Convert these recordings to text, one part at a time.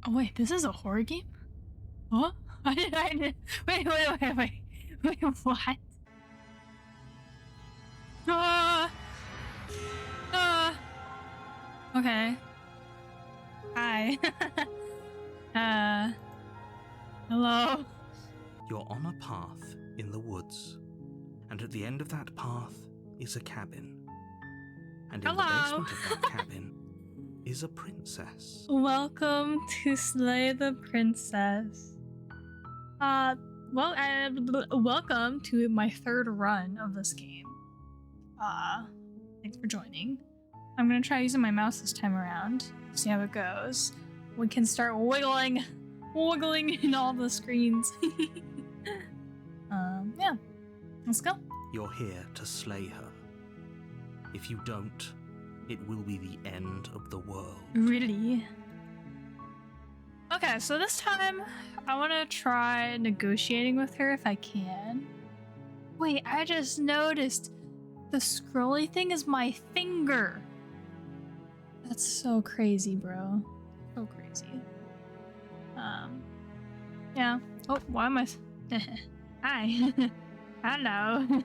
Oh wait, this is a horror game? Huh? Wait, what? Uh, okay. Hi. Hello? You're on a path in the woods, and at the end of that path is a cabin. And in the basement of that cabin is a princess. Welcome to Slay the Princess. Welcome to my third run of this game. Thanks for joining. I'm gonna try using my mouse this time around. See how it goes. We can start wiggling in all the screens. Yeah. Let's go. You're here to slay her. If you don't, it will be the end of the world. Really? Okay, so this time I want to try negotiating with her if I can. Wait, I just noticed the scrolly thing is my finger. That's so crazy, bro. So crazy. Yeah. Oh, why am I? Hi. Hello. Do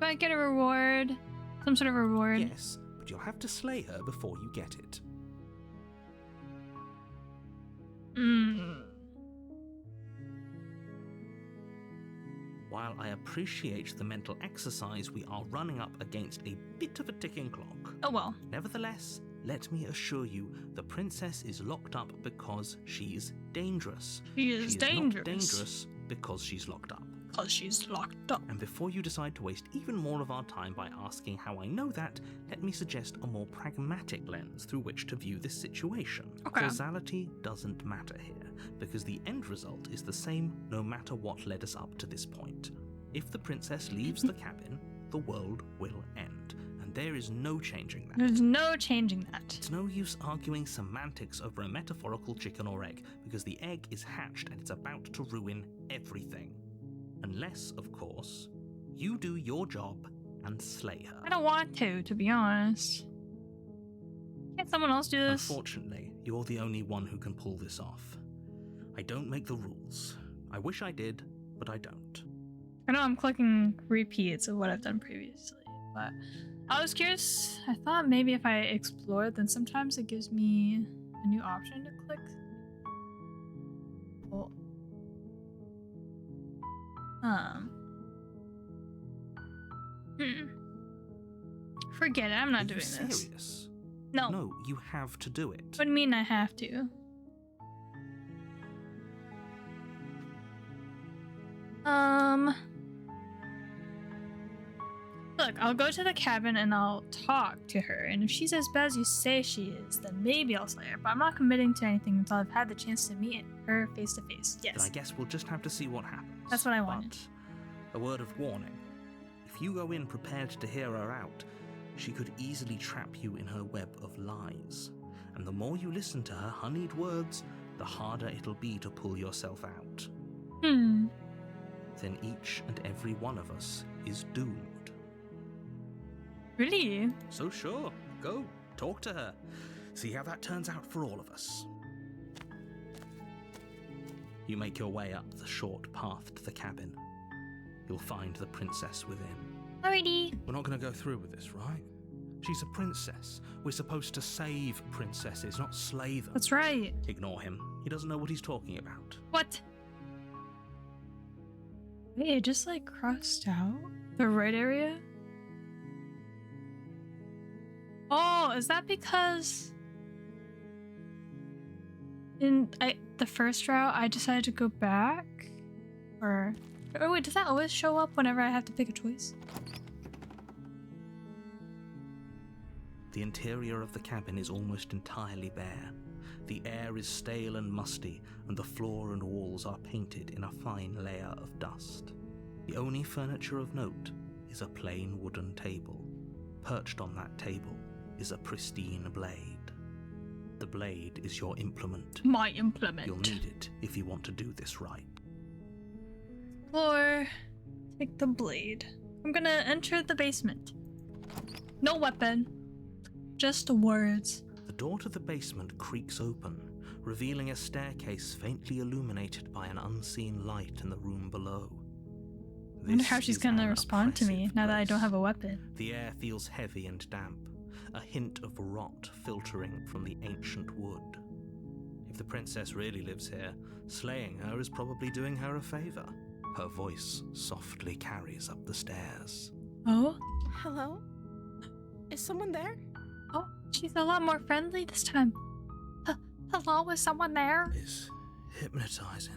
I get a reward? Some sort of reward? Yes, but you'll have to slay her before you get it. While I appreciate the mental exercise, we are running up against a bit of a ticking clock. Oh well. Nevertheless, let me assure you, the princess is locked up because she's dangerous. She is dangerous. Not dangerous because she's locked up. Because she's locked up. And before you decide to waste even more of our time by asking how I know that, let me suggest a more pragmatic lens through which to view this situation. Okay. Causality doesn't matter here, because the end result is the same no matter what led us up to this point. If the princess leaves the cabin, the world will end. And there is no changing that. There's no changing that. It's no use arguing semantics over a metaphorical chicken or egg, because the egg is hatched and it's about to ruin everything. Unless, of course, you do your job and slay her. I don't want to be honest. Can't someone else do this? Unfortunately, you're the only one who can pull this off. I don't make the rules. I wish I did, but I don't. I know I'm clicking repeats of what I've done previously, but I was curious. I thought maybe if I explored, then sometimes it gives me a new option to click. Oh. Forget it, I'm not doing this. Serious? No. No, you have to do it. What do you mean I have to? Look, I'll go to the cabin and I'll talk to her, and if she's as bad as you say she is, then maybe I'll slay her, but I'm not committing to anything until I've had the chance to meet her face to face. Yes. Then I guess we'll just have to see what happens. That's what I wanted. But a word of warning. If you go in prepared to hear her out, she could easily trap you in her web of lies. And the more you listen to her honeyed words, the harder it'll be to pull yourself out. Then each and every one of us is doomed. Really? So sure, go, talk to her. See how that turns out for all of us. You make your way up the short path to the cabin. You'll find the princess within. Alrighty. We're not going to go through with this, right? She's a princess. We're supposed to save princesses, not slay them. That's right. Ignore him. He doesn't know what he's talking about. What? Wait, it just like crossed out the right area? Oh, is that because in the first route I decided to go back? Or wait, does that always show up whenever I have to pick a choice? The interior of the cabin is almost entirely bare. The air is stale and musty, and the floor and walls are painted in a fine layer of dust. The only furniture of note is a plain wooden table. Perched on that table is a pristine blade. The blade is your implement. My implement. You'll need it if you want to do this right. Or take the blade. I'm gonna enter the basement. No weapon. Just words. The door to the basement creaks open, revealing a staircase faintly illuminated by an unseen light in the room below. I wonder how she's gonna respond to me now that I don't have a weapon. The air feels heavy and damp, a hint of rot filtering from the ancient wood. If the princess really lives here, slaying her is probably doing her a favor. Her voice softly carries up the stairs. Oh? Hello? Is someone there? Oh, she's a lot more friendly this time. Hello, is someone there? It's hypnotizing.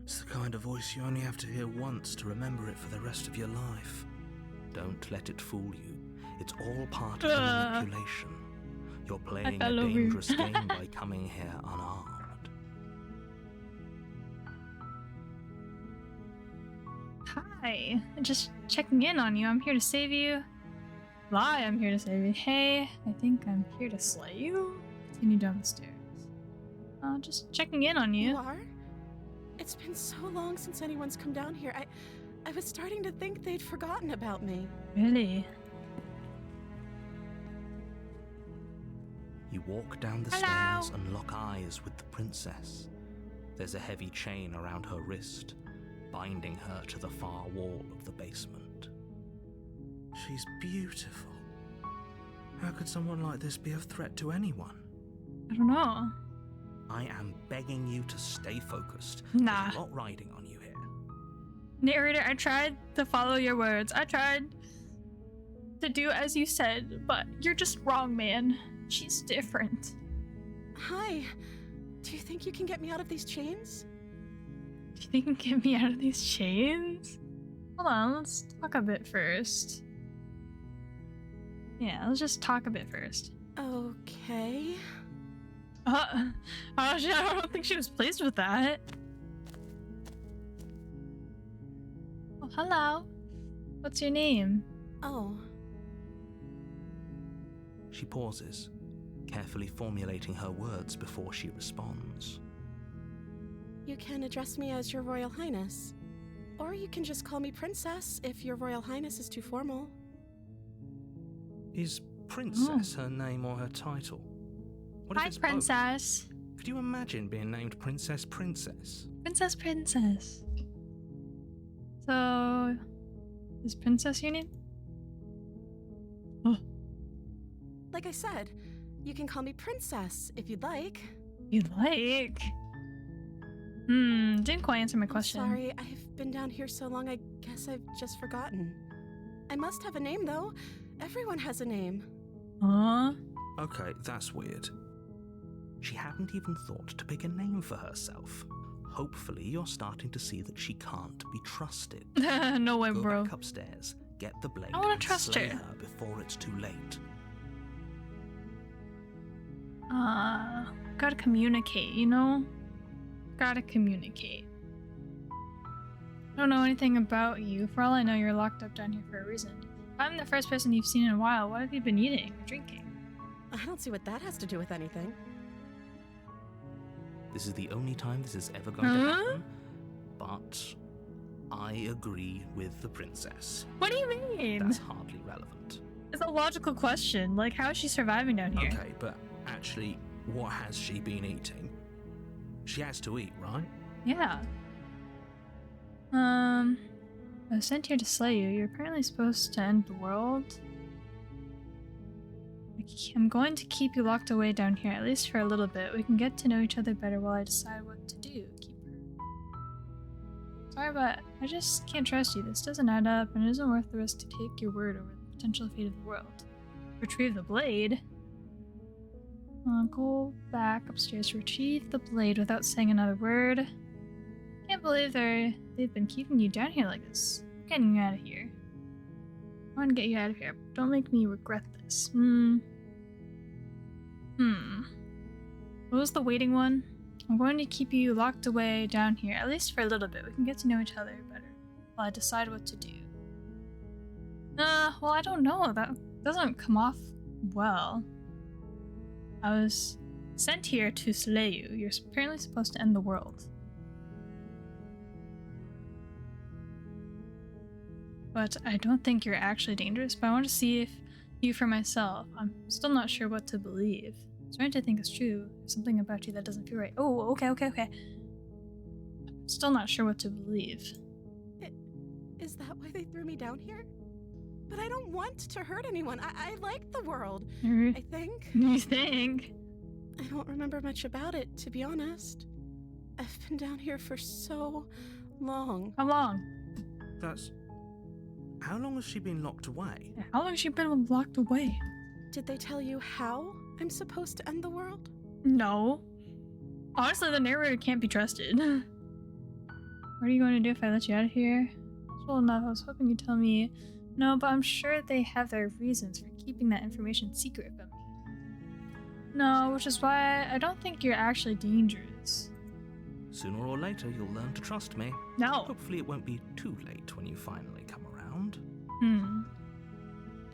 It's the kind of voice you only have to hear once to remember it for the rest of your life. Don't let it fool you. It's all part of the manipulation. You're playing a dangerous game by coming here unarmed. Hi, just checking in on you. I'm here to save you. Lie, I'm here to save you. Hey, I think I'm here to slay you. Continue down the stairs. Just checking in on you. You are? It's been so long since anyone's come down here. I was starting to think they'd forgotten about me. Really? You walk down the stairs and lock eyes with the princess. There's a heavy chain around her wrist, binding her to the far wall of the basement. She's beautiful. How could someone like this be a threat to anyone? I don't know. I am begging you to stay focused. Nah. There's a lot riding on you here. Narrator, I tried to follow your words. I tried to do as you said, but you're just wrong, man. She's different. Hi. Do you think you can get me out of these chains? Do you think you can get me out of these chains? Hold on, let's talk a bit first. Yeah, let's just talk a bit first. Okay. I don't think she was pleased with that. Oh, hello. What's your name? Oh. She pauses, carefully formulating her words before she responds. You can address me as Your Royal Highness. Or you can just call me Princess if Your Royal Highness is too formal. Is Princess her name or her title? What if Hi, it's Princess. both? Could you imagine being named Princess? Princess. So, is Princess your name? Like I said, you can call me Princess if you'd like. You'd like? Didn't quite answer my question. Sorry, I've been down here so long, I guess I've just forgotten. I must have a name, though. Everyone has a name. Huh? Okay, that's weird. She hadn't even thought to pick a name for herself. Hopefully you're starting to see that she can't be trusted. No way, Go bro. back upstairs, get the blade, I wanna and trust slay her. her before it's too late. Gotta communicate, you know? Gotta communicate. I don't know anything about you. For all I know, you're locked up down here for a reason. If I'm the first person you've seen in a while, what have you been eating or drinking? I don't see what that has to do with anything. This is the only time this is ever going to happen, but I agree with the princess. What do you mean? That's hardly relevant. It's a logical question. Like, how is she surviving down here? Okay, but actually, what has she been eating? She has to eat, right? Yeah. I was sent here to slay you. You're apparently supposed to end the world. I'm going to keep you locked away down here, at least for a little bit. We can get to know each other better while I decide what to do. Keep her. Sorry, but I just can't trust you. This doesn't add up, and it isn't worth the risk to take your word over the potential fate of the world. Retrieve the blade? Go back upstairs to retrieve the blade without saying another word. Can't believe they've been keeping you down here like this. I'm getting you out of here. I want to get you out of here. Don't make me regret this. What was the waiting one? I'm going to keep you locked away down here, at least for a little bit. We can get to know each other better while I decide what to do. Well, I don't know. That doesn't come off well. I was Sent here to slay you. You're apparently supposed to end the world. But I don't think you're actually dangerous, but I want to see if you for myself. I'm still not sure what to believe. I'm starting to think it's true. There's something about you that doesn't feel right. Oh, okay. I'm still not sure what to believe. Is that why they threw me down here? But I don't want to hurt anyone. I like the world, I think. You think? I don't remember much about it, to be honest. I've been down here for so long. How long? How long has she been locked away? How long has she been locked away? Did they tell you how I'm supposed to end the world? No. Honestly, the narrator can't be trusted. What are you going to do if I let you out of here? Well enough, I was hoping you'd tell me. No, but I'm sure they have their reasons for keeping that information secret from me. No, which is why I don't think you're actually dangerous. Sooner or later, you'll learn to trust me. No. Hopefully it won't be too late when you finally come around.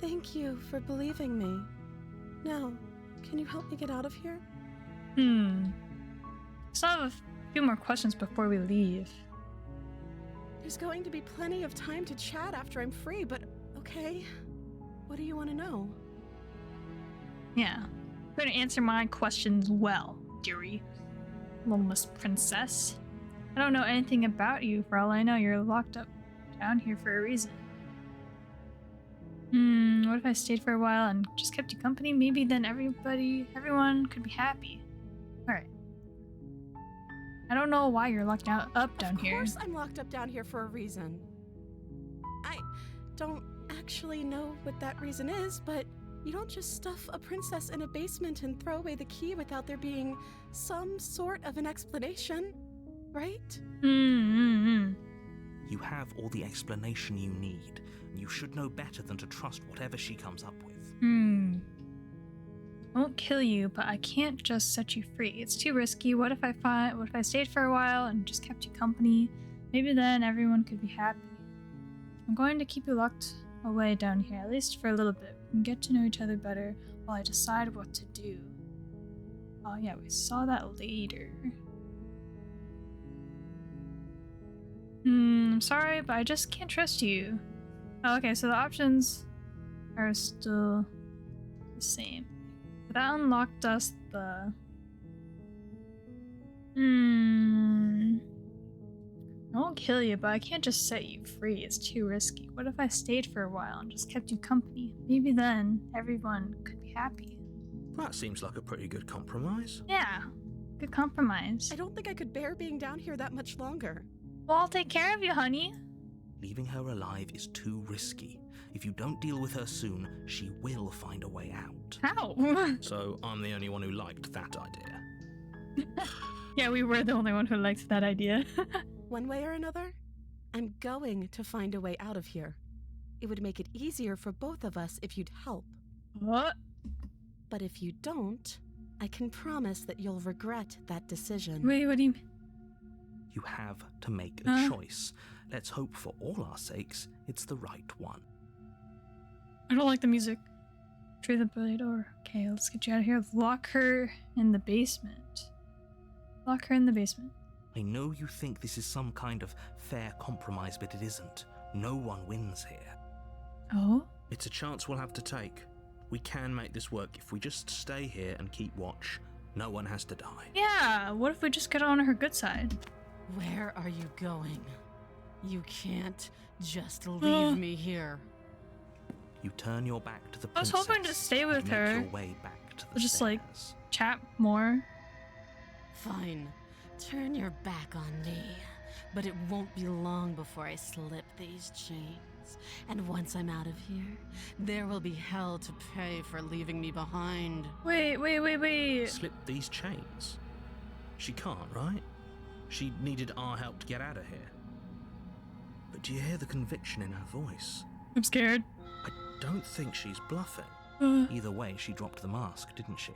Thank you for believing me. Now, can you help me get out of here? Still have a few more questions before we leave. There's going to be plenty of time to chat after I'm free, but okay. What do you want to know? Yeah. You're gonna answer my questions well, dearie. Little Miss Princess. I don't know anything about you. For all I know, you're locked up down here for a reason. What if I stayed for a while and just kept you company? Maybe then everyone could be happy. Alright. I don't know why you're locked up down here. Of course I'm locked up down here for a reason. I don't actually know what that reason is, but you don't just stuff a princess in a basement and throw away the key without there being some sort of an explanation, right? You have all the explanation you need, and you should know better than to trust whatever she comes up with. Won't kill you, but I can't just set you free. It's too risky. What if I stayed for a while and just kept you company? Maybe then everyone could be happy. I'm going to keep you locked away down here, at least for a little bit. We can get to know each other better while I decide what to do. Oh yeah, we saw that later. I'm sorry, but I just can't trust you. Oh, okay, so the options are still the same. But that unlocked us the... I won't kill you, but I can't just set you free. It's too risky. What if I stayed for a while and just kept you company? Maybe then everyone could be happy. That seems like a pretty good compromise. Yeah, good compromise. I don't think I could bear being down here that much longer. Well, I'll take care of you, honey. Leaving her alive is too risky. If you don't deal with her soon, she will find a way out. How? So I'm the only one who liked that idea. Yeah, we were the only one who liked that idea. One way or another, I'm going to find a way out of here. It would make it easier for both of us if you'd help. What? But if you don't, I can promise that you'll regret that decision. Wait, what do you mean? You have to make a choice. Let's hope for all our sakes it's the right one. I don't like the music. Trade the blade or... Okay, let's get you out of here. Lock her in the basement. Lock her in the basement. I know you think this is some kind of fair compromise, but it isn't. No one wins here. Oh? It's a chance we'll have to take. We can make this work if we just stay here and keep watch. No one has to die. Yeah, what if we just get on her good side? Where are you going? You can't just leave me here. You turn your back to the I was princess. hoping to stay with and her. Make your way back to the Just stairs. chat more. Fine. Turn your back on me. But it won't be long before I slip these chains. And once I'm out of here, there will be hell to pay for leaving me behind. Wait. Slip these chains? She can't, right? She needed our help to get out of here. But do you hear the conviction in her voice? I'm scared. I don't think she's bluffing. Either way, she dropped the mask, didn't she?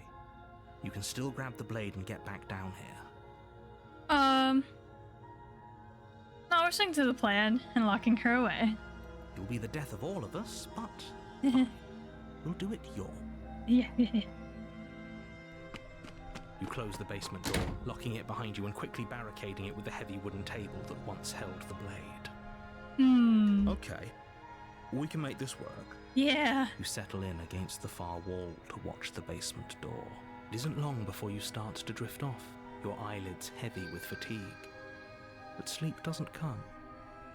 You can still grab the blade and get back down here. No, we're sticking to the plan and locking her away. It'll be the death of all of us, but fine. We'll do it your way. Yeah. You close the basement door, locking it behind you and quickly barricading it with the heavy wooden table that once held the blade. Okay, we can make this work. Yeah. You settle in against the far wall to watch the basement door. It isn't long before you start to drift off, your eyelids heavy with fatigue. But sleep doesn't come.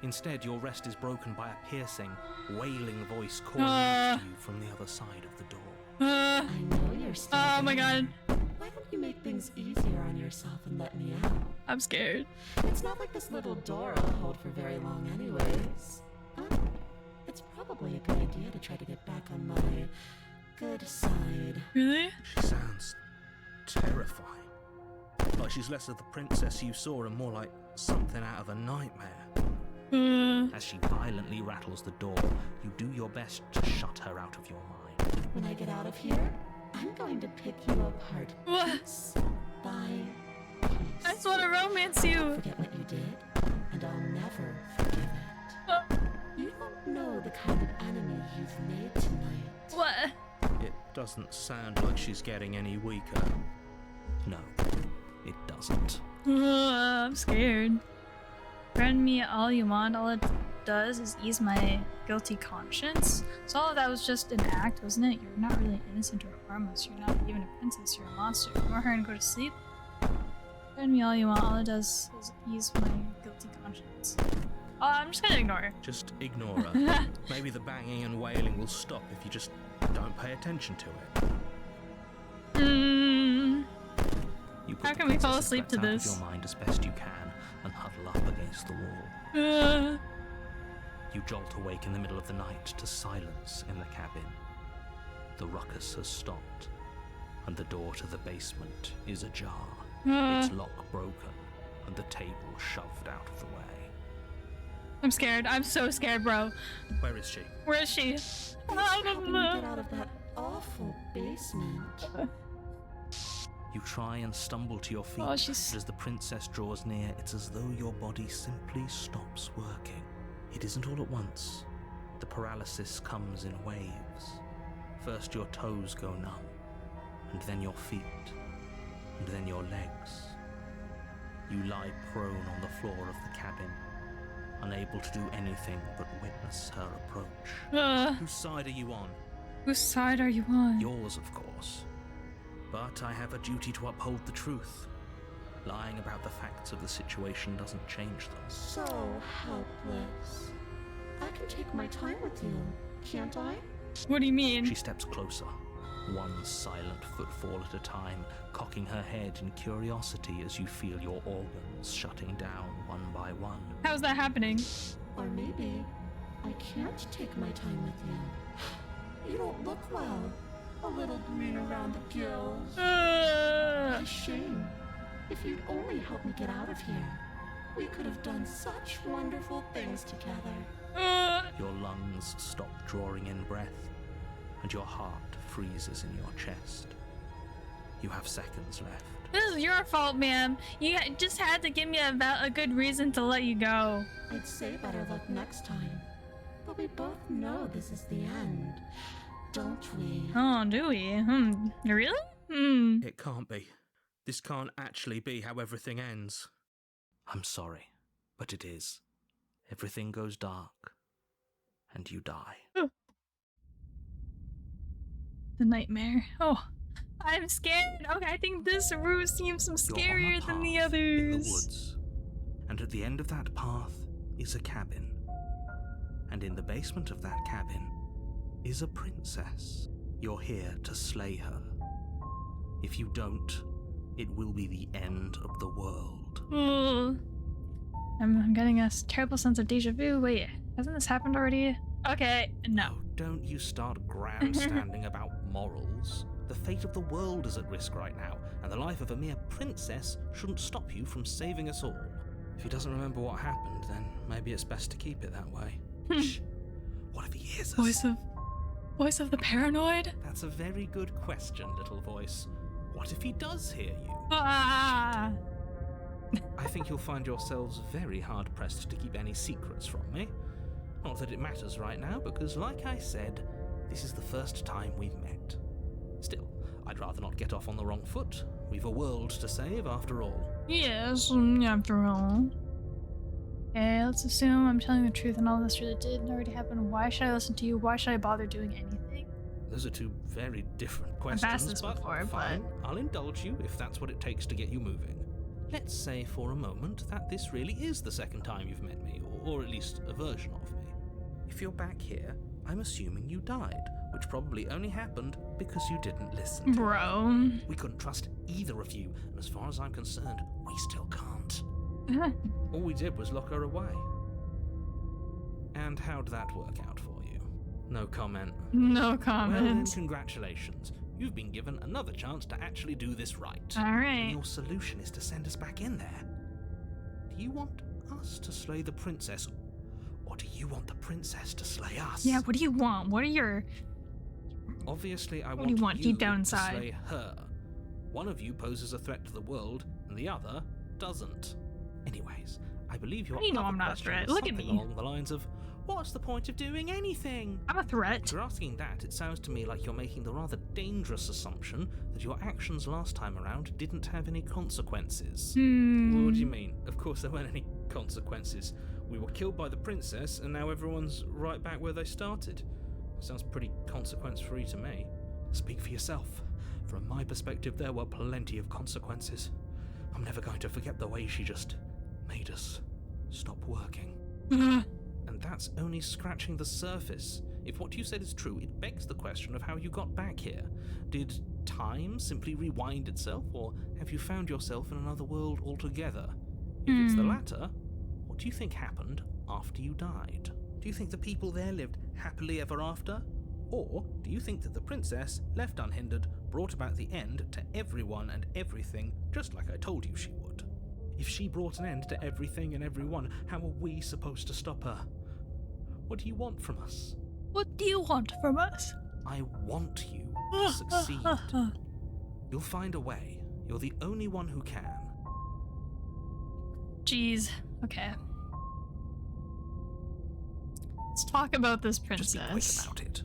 Instead, your rest is broken by a piercing, wailing voice calling out to you from the other side of the door. I know you're still Oh my god. Why don't you make things easier on yourself and let me out? I'm scared. It's not like this little door will hold for very long anyways. But it's probably a good idea to try to get back on my good side. Really? She sounds terrifying. Like she's less of the princess you saw and more like something out of a nightmare. As she violently rattles the door, you do your best to shut her out of your mind. When I get out of here, I'm going to pick you apart piece by piece. I just want to romance you. Forget what you did, and I'll never forgive it. You don't know the kind of enemy you've made tonight. What? It doesn't sound like she's getting any weaker. No, it doesn't. I'm scared. Threaten me all you want, all it does is ease my guilty conscience. So all of that was just an act, wasn't it? You're not really innocent or harmless. You're not even a princess, you're a monster. You want her to go to sleep? Threaten me all you want, all it does is ease my guilty conscience. Oh, I'm just gonna ignore her. Just ignore her. Maybe the banging and wailing will stop if you just don't pay attention to it. You put How the can we fall princess's asleep to threats out this? of your mind as best you can and huddle up against the wall. You jolt awake in the middle of the night to silence in the cabin. The ruckus has stopped, and the door to the basement is ajar, its lock broken, and the table shoved out of the way. I'm scared. I'm so scared, bro. Where is she? Where is she? How can we get out of that awful basement? You try and stumble to your feet, Oh, but she's... as the princess draws near, it's as though your body simply stops working. It isn't all at once. The paralysis comes in waves. First your toes go numb, and then your feet, and then your legs. You lie prone on the floor of the cabin, unable to do anything but witness her approach. Whose side are you on? Whose side are you on? Yours, of course. But I have a duty to uphold the truth. Lying about the facts of the situation doesn't change them. So helpless. I can take my time with you, can't I? What do you mean? She steps closer, one silent footfall at a time, cocking her head in curiosity as you feel your organs shutting down one by one. How's that happening? Or maybe I can't take my time with you. You don't look well. A little green around the gills. A shame. If you'd only help me get out of here, we could have done such wonderful things together. Your lungs stop drawing in breath, and your heart freezes in your chest. You have seconds left. This is your fault, ma'am. You just had to give me a good reason to let you go. I'd say better luck next time. But we both know this is the end, don't we? Oh, do we? Really? It can't be. This can't actually be how everything ends. I'm sorry, but it is. Everything goes dark, and you die. The nightmare. Oh, I'm scared. Okay, I think this route seems some scarier than the others. In the woods, and at the end of that path is a cabin. And in the basement of that cabin is a princess. You're here to slay her. If you don't, it will be the end of the world. I'm getting a terrible sense of deja vu. Wait, hasn't this happened already? Okay, no. Oh, don't you start grandstanding about morals. The fate of the world is at risk right now, and the life of a mere princess shouldn't stop you from saving us all. If he doesn't remember what happened, then maybe it's best to keep it that way. Shh. What if he hears us? Voice of the paranoid? That's a very good question, little voice. What if he does hear you? Ah! I think you'll find yourselves very hard-pressed to keep any secrets from me. Not that it matters right now, because like I said, this is the first time we've met. Still, I'd rather not get off on the wrong foot. We've a world to save after all. Yes, after all. Okay, let's assume I'm telling the truth and all this really did already happen. Why should I listen to you? Why should I bother doing anything? Those are two very different questions, I've asked this but before, fine. I'll indulge you if that's what it takes to get you moving. Let's say for a moment that this really is the second time you've met me, or at least a version of me. If you're back here, I'm assuming you died, which probably only happened because you didn't listen. Bro. We couldn't trust either of you, and as far as I'm concerned, we still can't. All we did was lock her away. And how'd that work out for you? No comment. No Well then, comment. congratulations. You've been given another chance to actually do this right. Alright. And your solution is to send us back in there. Do you want us to slay the princess, or do you want the princess to slay us? Yeah, what do you want? What are your... Obviously, I What do you want deep down to inside? slay her. One of you poses a threat to the world, and the other doesn't. Anyways, I believe your How do you know other I'm not a question threat? was Look at something me. along the lines of, what's the point of doing anything? I'm a If threat. you're asking that, it sounds to me like you're making the rather dangerous assumption that your actions last time around didn't have any consequences. What do you mean? Of course there weren't any consequences. We were killed by the princess, and now everyone's right back where they started. Sounds pretty consequence-free to me. Speak for yourself. From my perspective, there were plenty of consequences. I'm never going to forget the way she just made us stop working. And that's only scratching the surface. If what you said is true, it begs the question of how you got back here. Did time simply rewind itself, or have you found yourself in another world altogether? If it's the latter, what do you think happened after you died? Do you think the people there lived happily ever after? Or do you think that the princess, left unhindered, brought about the end to everyone and everything, just like I told you she would? If she brought an end to everything and everyone, how are we supposed to stop her? What do you want from us? What do you want from us? I want you to succeed. You'll find a way. You're the only one who can. Jeez. Okay. Let's talk about this princess. Just be quick about it.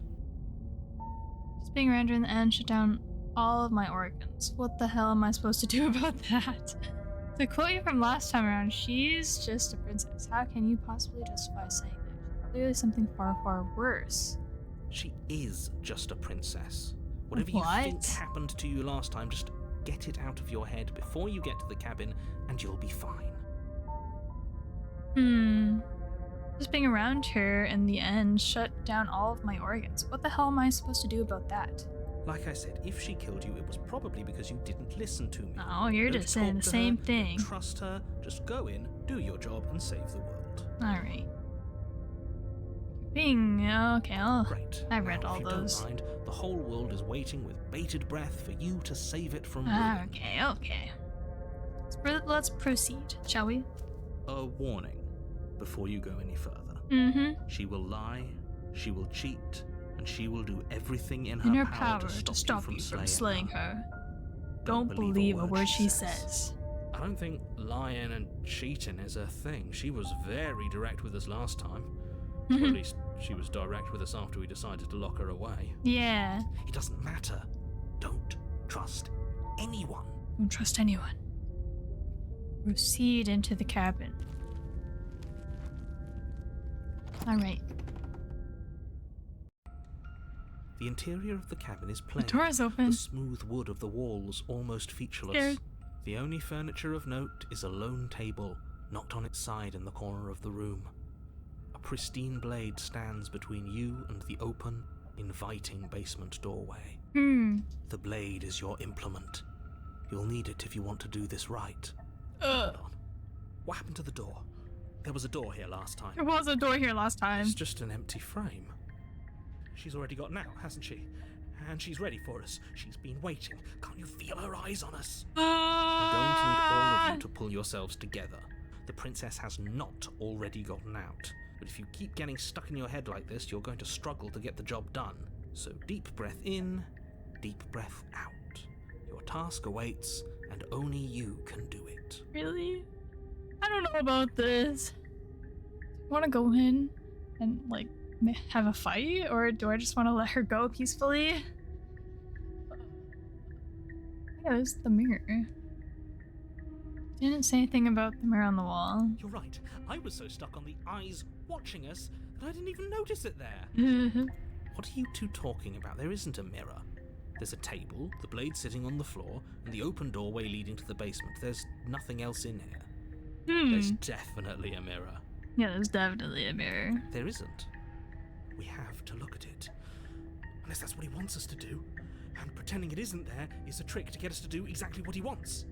Just being around her in the end shut down all of my organs. What the hell am I supposed to do about that? To quote you from last time around, she's just a princess. How can you possibly justify saying that? She's clearly something far, far worse. She is just a princess. Whatever you What? think happened to you last time, just get it out of your head before you get to the cabin, and you'll be fine. Just being around her in the end shut down all of my organs. What the hell am I supposed to do about that? Like I said, if she killed you, it was probably because you didn't listen to me. Oh, you're Don't just saying talk the to same her, thing. don't trust her, just go in, do your job, and save the world. Alright. Being... okay, Great. I read Now, all if you those. don't mind, the whole world is waiting with bated breath for you to save it from ruin. Okay. Let's proceed, shall we? A warning before you go any further. She will lie, she will cheat, and she will do everything in In her her power power to stop you from slaying her. Don't Don't believe a word she says. I don't think lying and cheating is a thing. She was very direct with us last time. Or at least she was direct with us after we decided to lock her away. Yeah. It doesn't matter. Don't trust anyone. Don't trust anyone. Proceed into the cabin. Alright. The interior of the cabin is plain. The door is open. The smooth wood of the walls almost featureless. Scared. The only furniture of note is a lone table, knocked on its side in the corner of the room. A pristine blade stands between you and the open, inviting basement doorway. The blade is your implement. You'll need it if you want to do this right. Hold on. What happened to the door? There was a door here last time. There was a door here last time. It's just an empty frame. She's already gotten out, hasn't she? And she's ready for us. She's been waiting. Can't you feel her eyes on us? I'm going to need all of you to pull yourselves together. The princess has not already gotten out. But if you keep getting stuck in your head like this, you're going to struggle to get the job done. So deep breath in, deep breath out. Your task awaits, and only you can do it. Really? I don't know about this. Want to go in and like have a fight, or do I just want to let her go peacefully? I Yeah, it was the mirror. Didn't say anything about the mirror on the wall. You're right. I was so stuck on the eyes watching us that I didn't even notice it there. What are you two talking about? There isn't a mirror. There's a table, the blade sitting on the floor, and the open doorway leading to the basement. There's nothing else in here. There's definitely a mirror. Yeah, there's definitely a mirror. There isn't. We have to look at it. Unless that's what he wants us to do. And pretending it isn't there is a trick to get us to do exactly what he wants.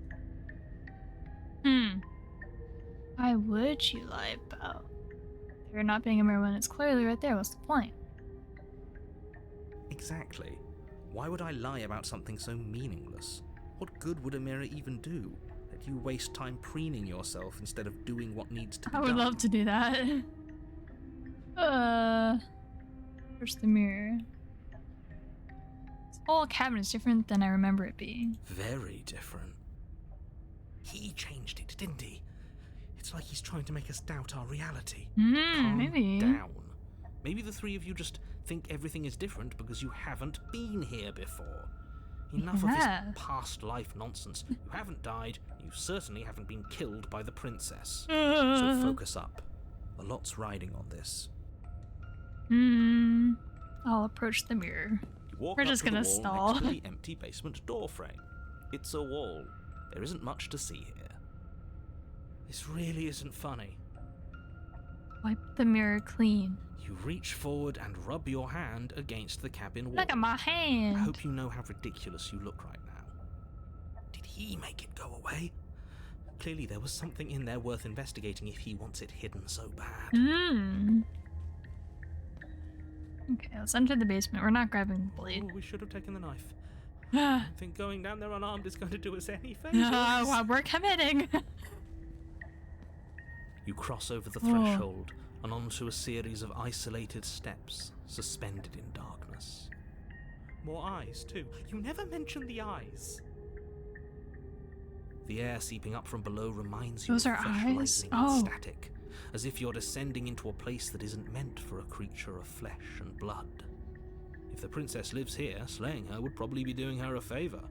Why would you lie about there not being a mirror when it's clearly right there? What's the point? Exactly. Why would I lie about something so meaningless? What good would a mirror even do? That you waste time preening yourself instead of doing what needs to be I done. would love to do that. Where's the mirror? This whole cabin is different than I remember it being. Very different. He changed it, didn't he? It's like he's trying to make us doubt our reality. Calm Maybe. down. Maybe the three of you just think everything is different because you haven't been here before. Enough of this past life nonsense. You haven't died. You certainly haven't been killed by the princess. So focus up. A lot's riding on this. I'll approach the mirror. You walk We're up just to the gonna wall stall. next to the empty basement door frame. It's a wall. There isn't much to see here. This really isn't funny. Wipe the mirror clean. You reach forward and rub your hand against the cabin wall. Look at my hand. I hope you know how ridiculous you look right now. Did he make it go away? Clearly there was something in there worth investigating if he wants it hidden so bad. Okay, let's enter the basement. We're not grabbing the blade. Oh, we should have taken the knife. I don't think going down there unarmed is going to do us any favors. Well, we're committing. You cross over the threshold and onto a series of isolated steps suspended in darkness. More eyes, too. You never mention the eyes. The air seeping up from below reminds you Those of are fresh eyes? lightning Oh. and static, as if you're descending into a place that isn't meant for a creature of flesh and blood. If the princess lives here, slaying her would probably be doing her a favor.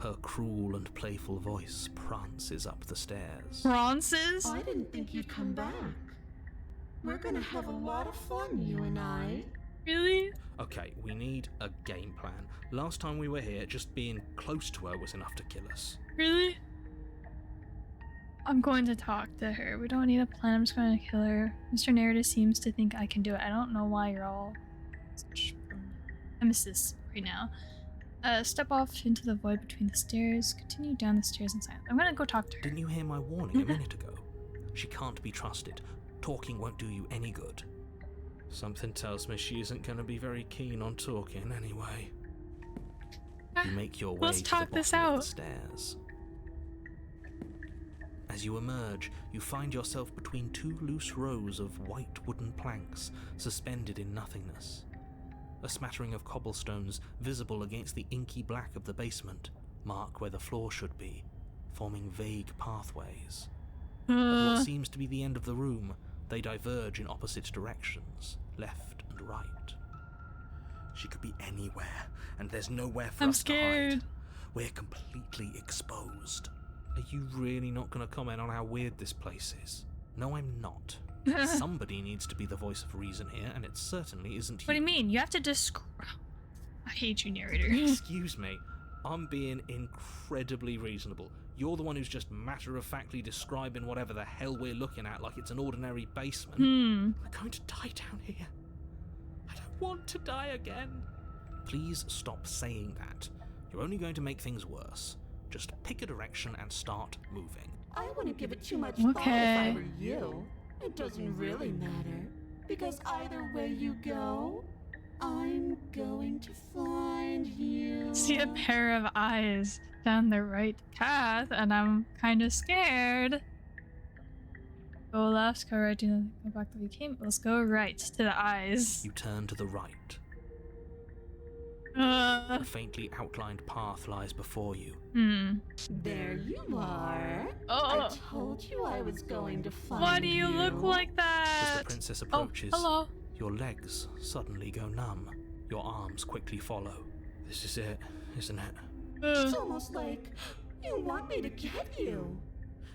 Her cruel and playful voice prances up the stairs. Bronzes? I didn't think you'd come back. We're gonna have a lot of fun, you and I. Really? Okay, we need a game plan. Last time we were here, just being close to her was enough to kill us. Really? I'm going to talk to her. We don't need a plan. I'm just going to kill her. Mr. Narrative seems to think I can do it. I don't know why you're all such nemesis right now. Step off into the void between the stairs. Continue down the stairs in silence. I'm gonna go talk to her. Didn't you hear my warning a minute ago? She can't be trusted. Talking won't do you any good. Something tells me she isn't going to be very keen on talking anyway. You make your way Let's to talk the this bottom of out. the stairs. As you emerge, you find yourself between two loose rows of white wooden planks suspended in nothingness. A smattering of cobblestones visible against the inky black of the basement mark where the floor should be, forming vague pathways. At what seems to be the end of the room, they diverge in opposite directions, left and right. She could be anywhere, and there's nowhere for I'm us to scared. hide. We're completely exposed. Are you really not going to comment on how weird this place is? No, I'm not. Somebody needs to be the voice of reason here, and it certainly isn't you. What do you mean? You have to describe. I hate you, narrator. Excuse me, I'm being incredibly reasonable. You're the one who's just matter-of-factly describing whatever the hell we're looking at like it's an ordinary basement. We're going to die down here. I don't want to die again. Please stop saying that. You're only going to make things worse. Just pick a direction and start moving. I wouldn't give it too much thought if Okay. I were you. It doesn't really matter. Because either way you go, I'm going to find you. See a pair of eyes down the right path, and I'm kind of scared. Go left, go right, go back the way you came. Let's go right to the eyes. You turn to the right. Uh, A faintly outlined path lies before you. There you are. Oh. I told you I was going to find you. Why do you look like As that? the princess Oh, approaches, hello. your legs suddenly go numb. Your arms quickly follow. This is it, isn't it? It's almost like you want me to get you.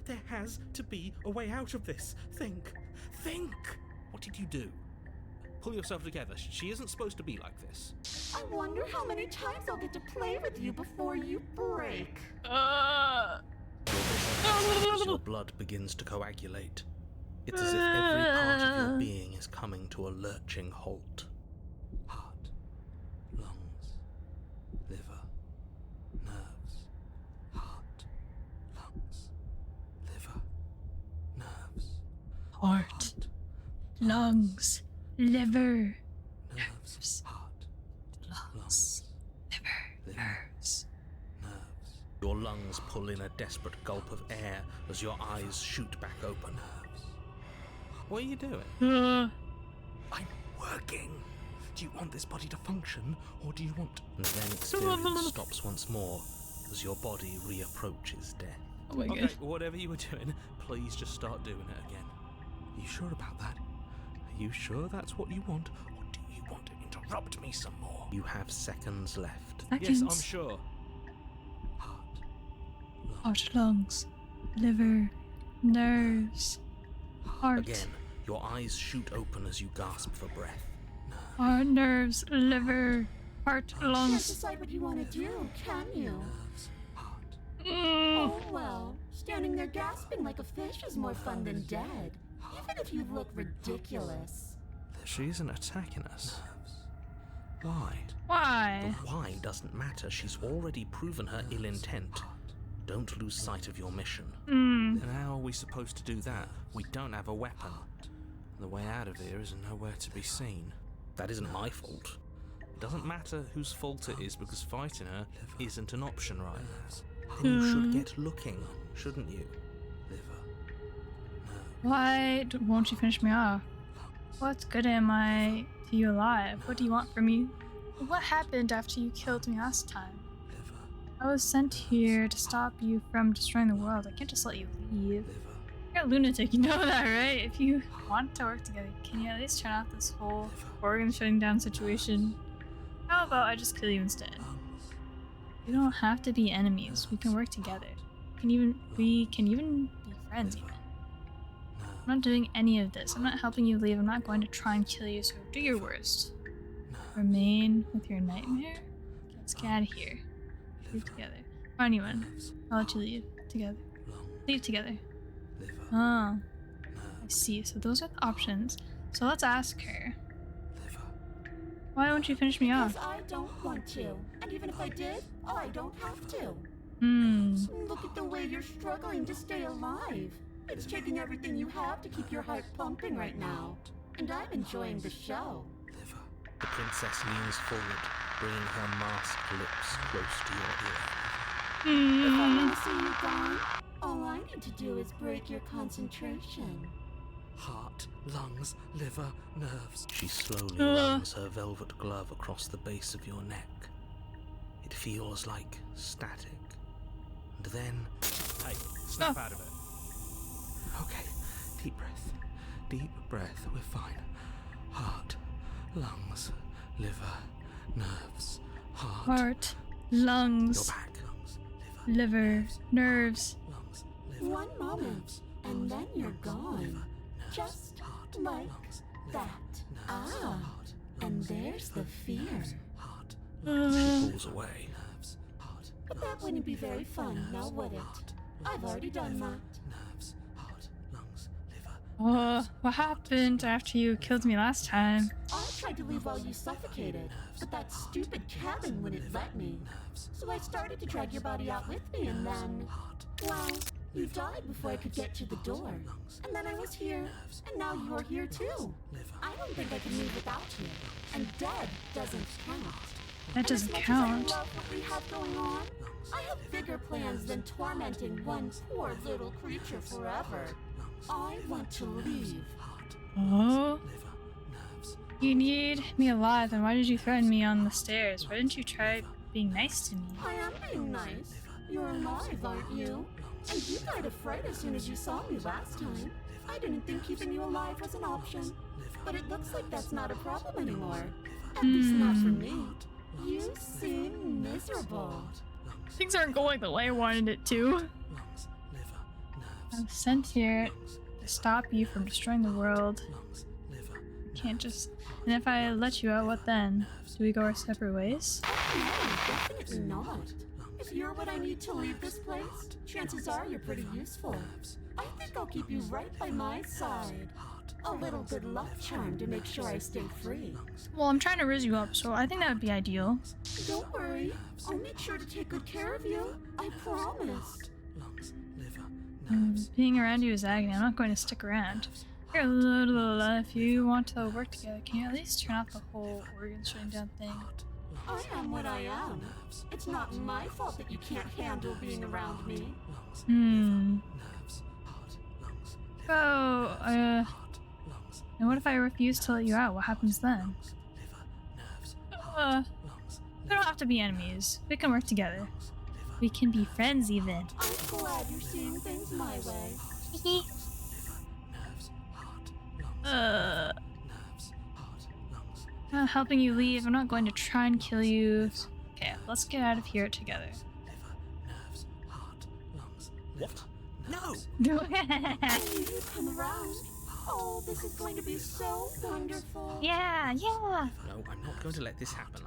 There has to be a way out of this. Think. Think! What did you do? Pull yourself together. She isn't supposed to be like this. I wonder how many times I'll get to play with you before you break. As your blood begins to coagulate. It's as if every part of your being is coming to a lurching halt. Heart, lungs, liver, nerves. Heart, lungs, liver, nerves. Heart, lungs, liver, Nerves. Heart, lungs, liver, nerves. nerves. Your lungs pull in a desperate gulp of air as your eyes shoot back open. What are you doing? I'm working. Do you want this body to function, or do you want... And then experience stops once more as your body reapproaches death. Oh my Okay, god. whatever you were doing, please just start doing it again. Are you sure about that? Are you sure that's what you want, or do you want to interrupt me some more? You have seconds left. Seconds? Yes, I'm sure. Heart, lungs, Heart, lungs, liver, nerves. Heart, Again, your eyes shoot open as you gasp for breath. heart, nerves, liver, heart, Can't lungs. decide what you want to do, can you? Nerves, heart. Oh well, standing there gasping like a fish is more fun than dead. Even if you look ridiculous. She isn't attacking us. Why? Why? The why doesn't matter. She's already proven her ill intent. Don't lose sight of your mission. Then how are we supposed to do that? We don't have a weapon. The way out of here is nowhere to be seen. That isn't my fault. It doesn't matter whose fault it is because fighting her isn't an option right now. Then you should get looking, shouldn't you? Why won't you finish me off? What good am I to you alive? What do you want from me? What happened after you killed me last time? I was sent here to stop you from destroying the world. I can't just let you leave. You're a lunatic, you know that, right? If you want to work together, can you at least turn off this whole organ shutting down situation? How about I just kill you instead? We don't have to be enemies. We can work together. We can even be friends even. I'm not doing any of this. I'm not helping you leave. I'm not going to try and kill you, so do your worst. Remain with your nightmare? Let's get out of here. Leave together. Or anyone. I'll let you leave together. Leave together. Oh. I see. So those are the options. So let's ask her. Why won't you finish me Because off? I don't want to. And even if I did, I don't have to. Look at the way you're struggling to stay alive. It's taking everything you have to keep your heart pumping right now. And I'm enjoying the show. The princess leans forward, bringing her masked lips close to your ear. If I want to see you gone, all I need to do is break your concentration. Heart, lungs, liver, nerves. She slowly runs her velvet glove across the base of your neck. It feels like static. And then... Hey, snap out of it. Okay, deep breath. Deep breath, we're fine. Heart, lungs, liver, nerves, Heart, your lungs, back, lungs, liver, nerves. lungs, liver, One moment, nerves, and then you're liver, gone. nerves, Just heart, like lungs, liver, that. nerves, Ah, heart, and lungs, there's the liver, fear. nerves, heart, lungs. She pulls away. Nerves, heart, But that wouldn't be very fun, now would it? I've already done that. nerves, heart, lungs, liver. What happened after you killed me last time? I tried to leave while you suffocated, but that stupid cabin wouldn't let me. So I started to drag your body out with me, and then, well, you died before I could get to the door. And then I was here, and now you're here too. I don't think I can leave without you. And dead doesn't count. That And as doesn't much count. As I love what we have going on, I have bigger plans than tormenting one poor little creature forever. I want to leave. Oh? You need me alive, then why did you threaten me on the stairs? Why didn't you try being nice to me? I am being nice. You're alive, aren't you? And you died of fright as soon as you saw me last time. I didn't think keeping you alive was an option. But it looks like that's not a problem anymore. At least not for me. You seem miserable. Things aren't going the way I wanted it to. lungs, liver, nerves, I'm sent here lungs, to stop you from destroying the world. lungs, liver, Can't just... And if I let you out, what then? Do we go our separate ways? No, definitely not. If you're what I need to leave this place, chances are you're pretty useful. I think I'll keep you right by my side. A little good luck charm to make sure I stay free. Well, I'm trying to riz you up, so I think that would be ideal. Don't worry, I'll make sure to take good care of you. I promise. lungs, liver, Being around you is agony. I'm not going to stick around. Here, if you want to work together, can you at least turn off the whole organ shutting down thing? I am what I am. It's not my fault that you can't handle being around me. nerves, heart, lungs, liver, Oh, heart, lungs, and what if I refuse to let you out? What happens then? liver, nerves, lungs, We don't have to be enemies. We can work together. liver, We can be friends even. I'm glad you're seeing things my way. liver, nerves, heart, lungs, nerves, heart, lungs, Helping you leave. I'm not going to try and kill you. Okay, let's get out of here together. liver, nerves, heart, lungs. What? No! Yeah, You come around. Oh, this is going to be so wonderful. yeah. No, I'm not going to let this happen.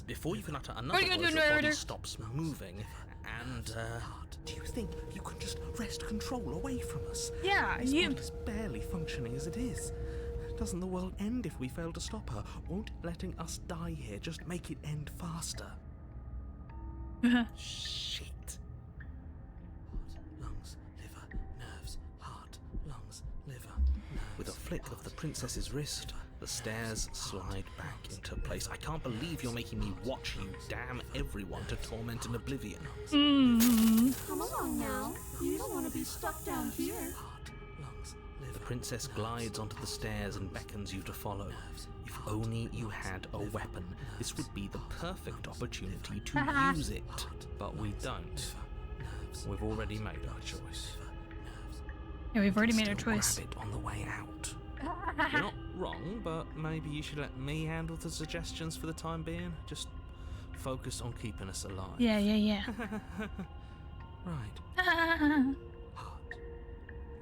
Before you can utter another What are you word, gonna do, your body narrator? stops moving. And, do you think you can just wrest control away from us? Yeah, This you. body's barely functioning as it is. Doesn't the world end if we fail to stop her? Won't letting us die here just make it end faster? Shit. Heart, lungs, liver, nerves, heart, lungs, liver. With a flick of the princess's wrist, the stairs slide back into place. I can't believe you're making me watch you damn everyone to torment and oblivion. Come along now. You don't want to be stuck down here. Heart, lungs, liver. The princess glides onto the stairs and beckons you to follow. If only you had a weapon, this would be the perfect opportunity to use it. But we don't. We've already made our choice. Yeah, we've already made our Still choice. grab it on the way out. You're not wrong, but maybe you should let me handle the suggestions for the time being. Just focus on keeping us alive. Yeah. Right. Heart,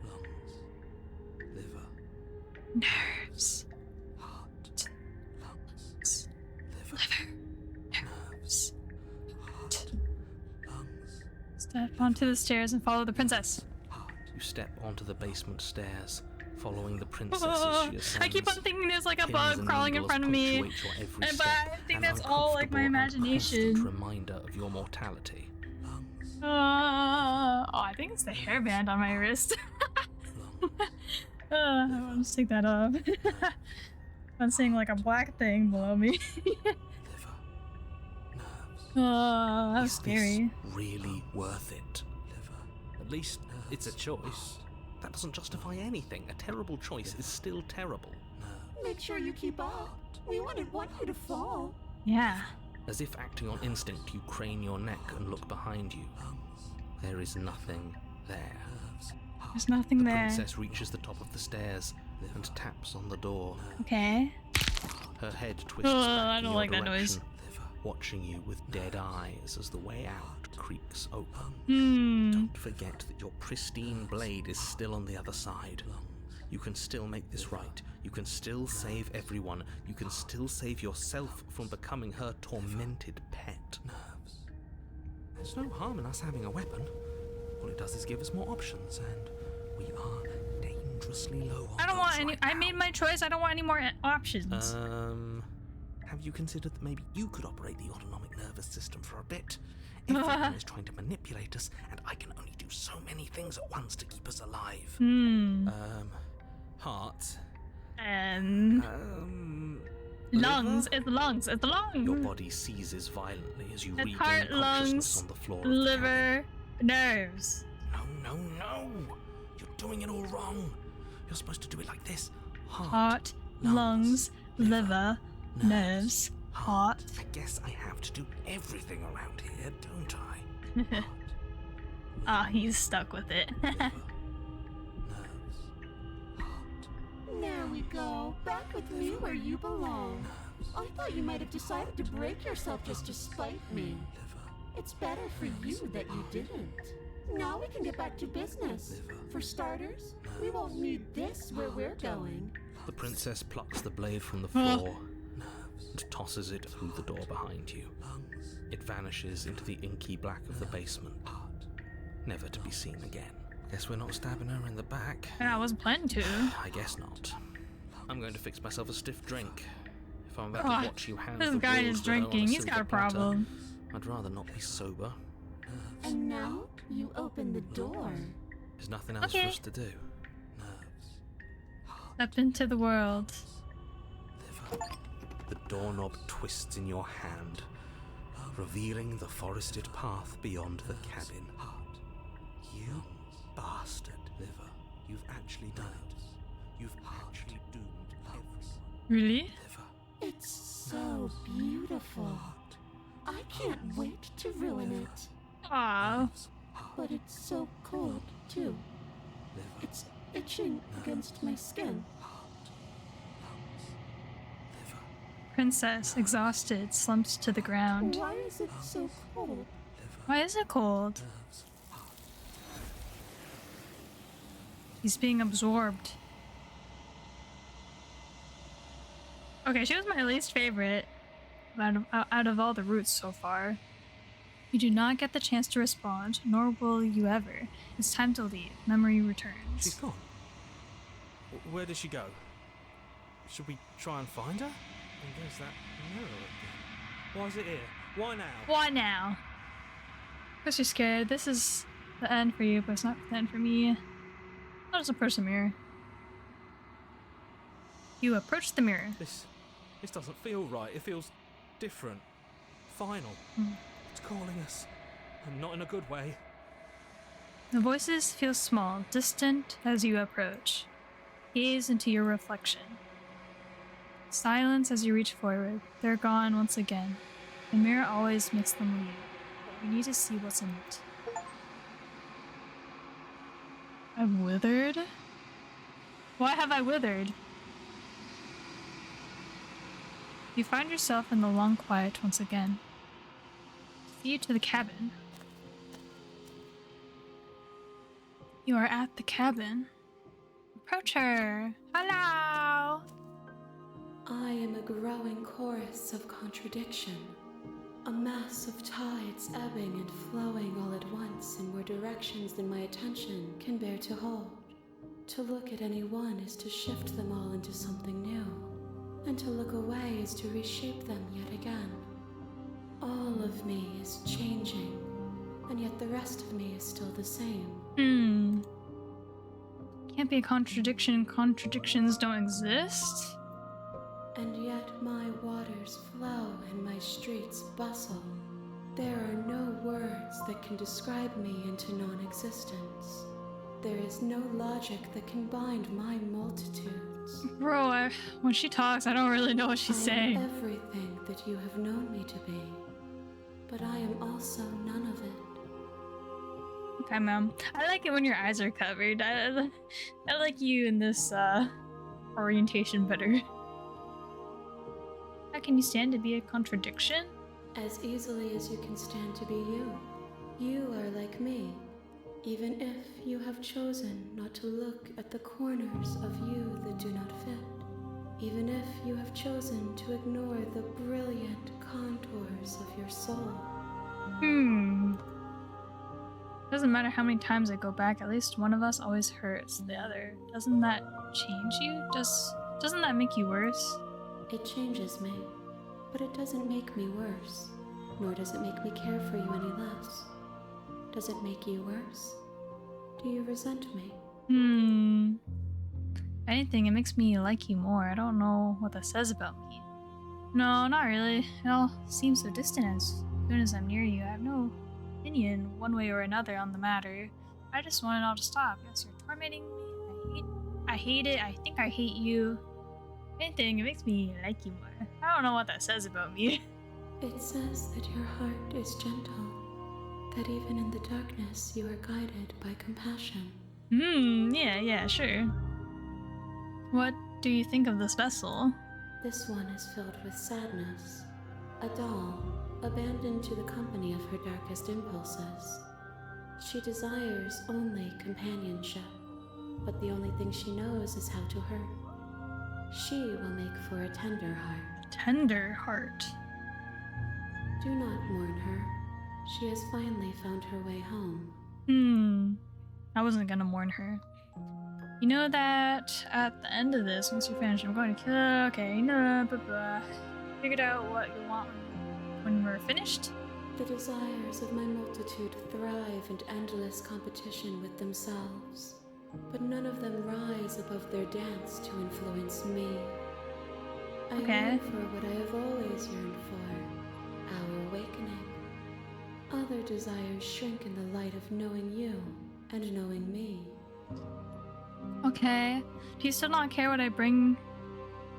lungs, liver, Nerves. heart, lungs, liver, nerves, heart, lungs, Step onto the stairs and follow the princess. heart. You step onto the basement stairs, following the princess as she ascends. I keep on thinking there's like a Pins bug and crawling in needles front of me. punctuate your every But step, I think an that's all like my uncomfortable and constant imagination. reminder of your mortality. Lungs, I think it's the hairband on my wrist. lungs, I'll just take that off. I'm seeing like a black thing below me. liver, nerves. That was Is scary. this really worth it? Liver. At least it's a choice. That doesn't justify anything. A terrible choice is still terrible. Make sure you keep up. We wouldn't want you to fall. Yeah. As if acting on instinct, you crane your neck and look behind you. There is nothing there. There's nothing The there. princess reaches the top of the stairs and taps on the door. Okay. Her head twists Ugh, back I in don't your like that direction, noise. watching you with dead eyes as the way out creaks open. Don't forget that your pristine blade is still on the other side. You can still make this right. You can still save everyone. You can still save yourself from becoming her tormented pet. There's no harm in us having a weapon. All it does is give us more options, and we are dangerously low on I don't want those any. right I now. made my choice. I don't want any more options. Have you considered that maybe you could operate the autonomic nervous system for a bit? Everyone is trying to manipulate us, and I can only do so many things at once to keep us alive. Heart. Lungs. Liver? It's the lungs. It's the lungs. Your body seizes violently as you It's regain heart, consciousness lungs, on the floor of the liver, nerves. cabin. No. You're doing it all wrong. You're supposed to do it like this. Heart, lungs, liver, nerves, heart. I guess I have to do everything around here, don't I? Heart, Ah, he's stuck with it. liver, nerves, heart, There we go. Back with me where you belong. I thought you might have decided to break yourself just to spite me. liver, It's better for you that you didn't. Now we can get back to business. For starters, we won't need this where we're going. The princess plucks the blade from the floor and tosses it through the door behind you. It vanishes into the inky black of the basement, never to be seen again. Guess we're not stabbing her in the back. I wasn't planning to. I guess not. I'm going to fix myself a stiff drink. If I'm about to watch you hand This the guy rules is to her on drinking. He's silver got a platter, problem. I'd rather not be sober. And now you open the door. There's nothing else for us to do. Step into the world. The doorknob twists in your hand, revealing the forested path beyond the cabin. You bastard, Liver. You've actually done it. You've actually doomed everyone. Really? Liver. It's so beautiful. I can't wait to ruin it. Aw. But it's so cold, too. It's itching against my skin. Princess, exhausted, slumps to the ground. Why is it so cold? Why is it cold? He's being absorbed. Okay, she was my least favorite out of all the roots so far. You do not get the chance to respond, nor will you ever. It's time to leave. Memory returns. She's gone. Where did she go? Should we try and find her? And there's that mirror again. Why is it here? Why now? Why now? Because you're scared. This is the end for you, but it's not the end for me. I'll just approach the mirror. You approach the mirror. This doesn't feel right. It feels different. Final. It's calling us. And not in a good way. The voices feel small, distant as you approach. Gaze into your reflection. Silence as you reach forward. They're gone once again. The mirror always makes them leave, but you need to see what's in it. I've withered? Why have I withered? You find yourself in the long quiet once again. See you to the cabin. You are at the cabin. Approach her. Hello! I am a growing chorus of contradiction, a mass of tides ebbing and flowing all at once in more directions than my attention can bear to hold. To look at any one is to shift them all into something new, and to look away is to reshape them yet again. All of me is changing, and yet the rest of me is still the same. Can't be a contradiction. Contradictions don't exist. And yet my waters flow and my streets bustle. There are no words that can describe me into non-existence. There is no logic that can bind my multitudes. Bro, when she talks, I don't really know what she's saying. I am everything that you have known me to be, but I am also none of it. Okay, ma'am. I like it when your eyes are covered. I like you in this orientation better. How can you stand to be a contradiction? As easily as you can stand to be you. You are like me, even if you have chosen not to look at the corners of you that do not fit. Even if you have chosen to ignore the brilliant contours of your soul. Doesn't matter how many times I go back, at least one of us always hurts the other. Doesn't that change you? Doesn't that make you worse? It changes me, but it doesn't make me worse, nor does it make me care for you any less. Does it make you worse? Do you resent me? If anything, it makes me like you more. I don't know what that says about me. No, not really. It all seems so distant as soon as I'm near you. I have no opinion one way or another on the matter. I just want it all to stop. Yes, you're tormenting me. I hate it. I think I hate you. If anything, it makes me like you more. I don't know what that says about me. It says that your heart is gentle, that even in the darkness you are guided by compassion. Yeah, sure. What do you think of this vessel? This one is filled with sadness, a doll, abandoned to the company of her darkest impulses. She desires only companionship, but the only thing she knows is how to hurt. She will make for a tender heart. Tender heart. Do not mourn her. She has finally found her way home. I wasn't gonna mourn her. You know that at the end of this, once you finish, I'm going to kill her. Okay, no, blah, blah. Figured out what you want when we're finished. The desires of my multitude thrive in endless competition with themselves, but none of them rise above their dance to influence me. I yearn for what I have always yearned for, our awakening. Other desires shrink in the light of knowing you and knowing me. Okay. Do you still not care what I bring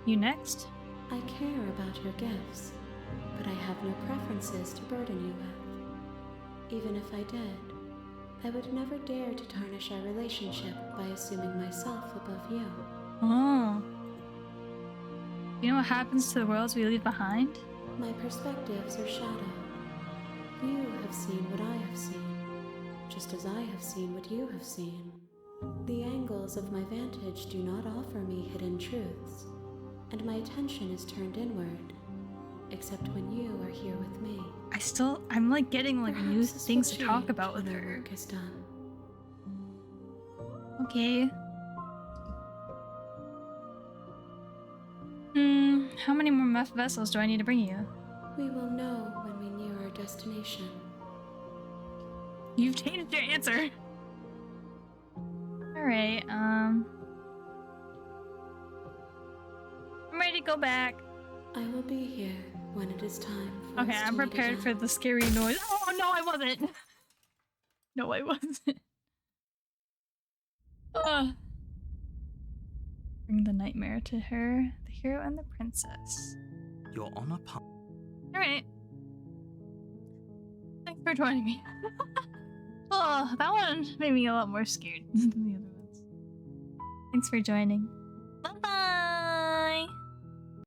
you next? I care about your gifts, but I have no preferences to burden you with. Even if I did, I would never dare to tarnish our relationship by assuming myself above you. Oh. You know what happens to the worlds we leave behind? My perspectives are shadowed. You have seen what I have seen, just as I have seen what you have seen. The angles of my vantage do not offer me hidden truths, and my attention is turned inward, except when you are here with me. I'm like getting like Perhaps new this things will to talk change about with when our her. work is done. Okay. How many more vessels do I need to bring you? We will know when we near our destination. You've changed your answer. Alright, I'm ready to go back. I will be here when it is time for Okay, us to I'm meet prepared for again. the scary noise. Oh, no, I wasn't. No, I wasn't. Bring the nightmare to her, the hero and the princess. You're on a path. Alright. Thanks for joining me. Oh, that one made me a lot more scared than the other ones. Thanks for joining.